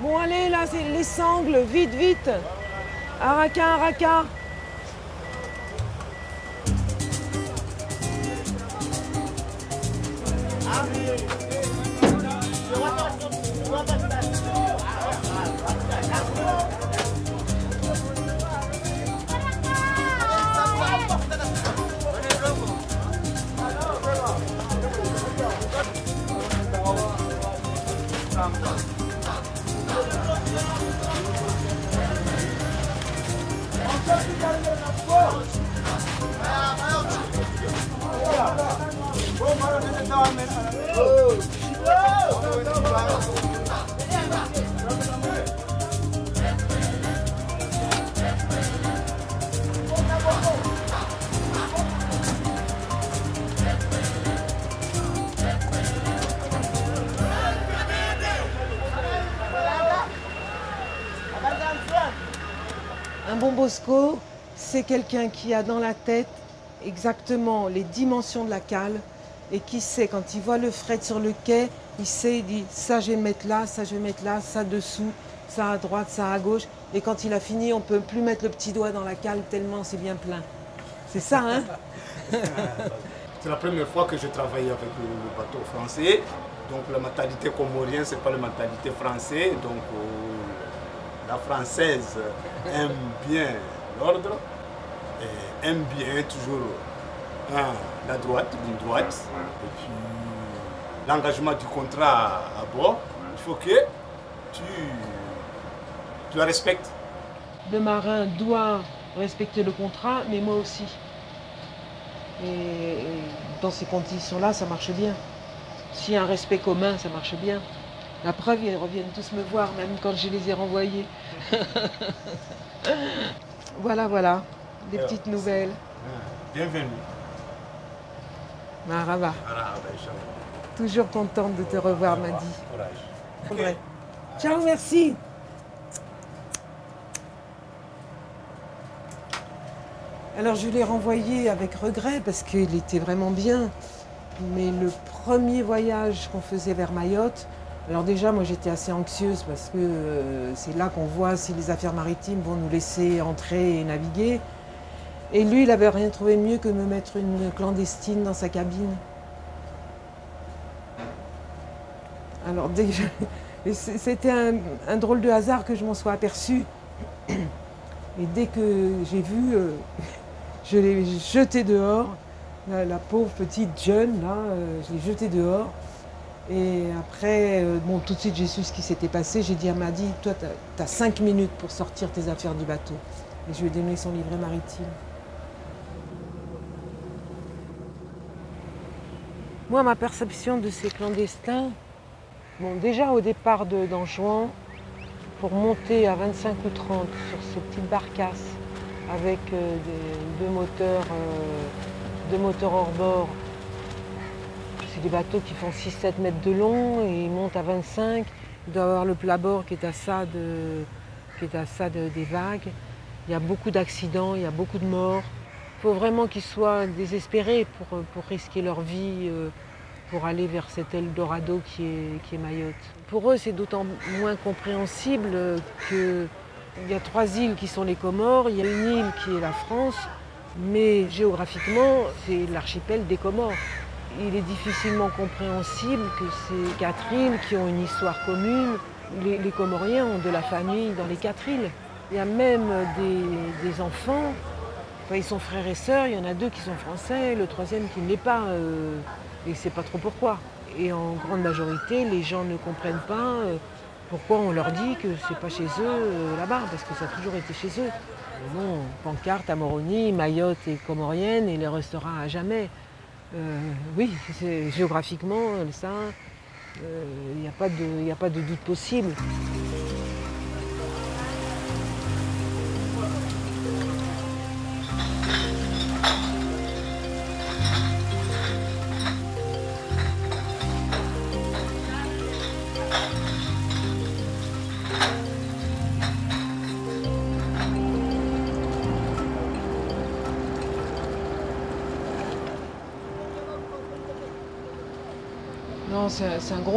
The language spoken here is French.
Bon, allez, là, c'est les sangles, vite, vite. Araka, araka. Un bon Bosco, c'est quelqu'un qui a dans la tête exactement les dimensions de la cale et qui sait, quand il voit le fret sur le quai, il sait, il dit ça je vais mettre là, ça je vais mettre là, ça dessous, ça à droite, ça à gauche. Et quand il a fini, on ne peut plus mettre le petit doigt dans la cale tellement c'est bien plein. C'est ça, hein? C'est la première fois que je travaille avec le bateau français. Donc la mentalité comorienne, ce n'est pas la mentalité française. Donc la française aime bien l'ordre, et aime bien toujours la droite, ligne droite. Et puis l'engagement du contrat à bord, il faut que tu la respectes. Le marin doit respecter le contrat, mais moi aussi. Et dans ces conditions-là, ça marche bien. S'il y a un respect commun, ça marche bien. La preuve, ils reviennent tous me voir, même quand je les ai renvoyés. Voilà, voilà, des petites nouvelles. Bienvenue. Marhaba. Toujours contente de te revoir, Madi. Okay. Ciao, merci. Alors je l'ai renvoyé avec regret parce qu'il était vraiment bien. Mais le premier voyage qu'on faisait vers Mayotte, alors déjà moi j'étais assez anxieuse parce que c'est là qu'on voit si les affaires maritimes vont nous laisser entrer et naviguer. Et lui, il n'avait rien trouvé mieux que me mettre une clandestine dans sa cabine. Alors déjà, c'était un drôle de hasard que je m'en sois aperçue. Et dès que j'ai vu, je l'ai jetée dehors. La pauvre petite jeune, là, je l'ai jetée dehors. Et après, bon, tout de suite, j'ai su ce qui s'était passé. J'ai dit à Madi, toi, tu as 5 minutes pour sortir tes affaires du bateau. Et je lui ai donné son livret maritime. Moi, ma perception de ces clandestins, bon, déjà au départ d'Anjouan, pour monter à 25 ou 30 sur ces petites barcasses avec deux moteurs hors bord, c'est des bateaux qui font 6-7 mètres de long et ils montent à 25. Il doit y avoir le plat-bord qui est à ça des vagues. Il y a beaucoup d'accidents, il y a beaucoup de morts. Il faut vraiment qu'ils soient désespérés pour risquer leur vie, pour aller vers cet Eldorado qui est Mayotte. Pour eux, c'est d'autant moins compréhensible qu'il y a 3 îles qui sont les Comores, il y a une île qui est la France, mais géographiquement, c'est l'archipel des Comores. Il est difficilement compréhensible que ces 4 îles qui ont une histoire commune, les Comoriens ont de la famille dans les 4 îles. Il y a même des enfants, enfin, ils sont frères et sœurs, il y en a 2 qui sont français, le 3e qui ne l'est pas, et ne sait pas trop pourquoi. Et en grande majorité, les gens ne comprennent pas pourquoi on leur dit que c'est pas chez eux là-bas, parce que ça a toujours été chez eux. Bon, pancarte à Moroni, Mayotte est comorienne et les restera à jamais. Oui, géographiquement, ça, il n'y a pas de doute possible. Non, c'est un gros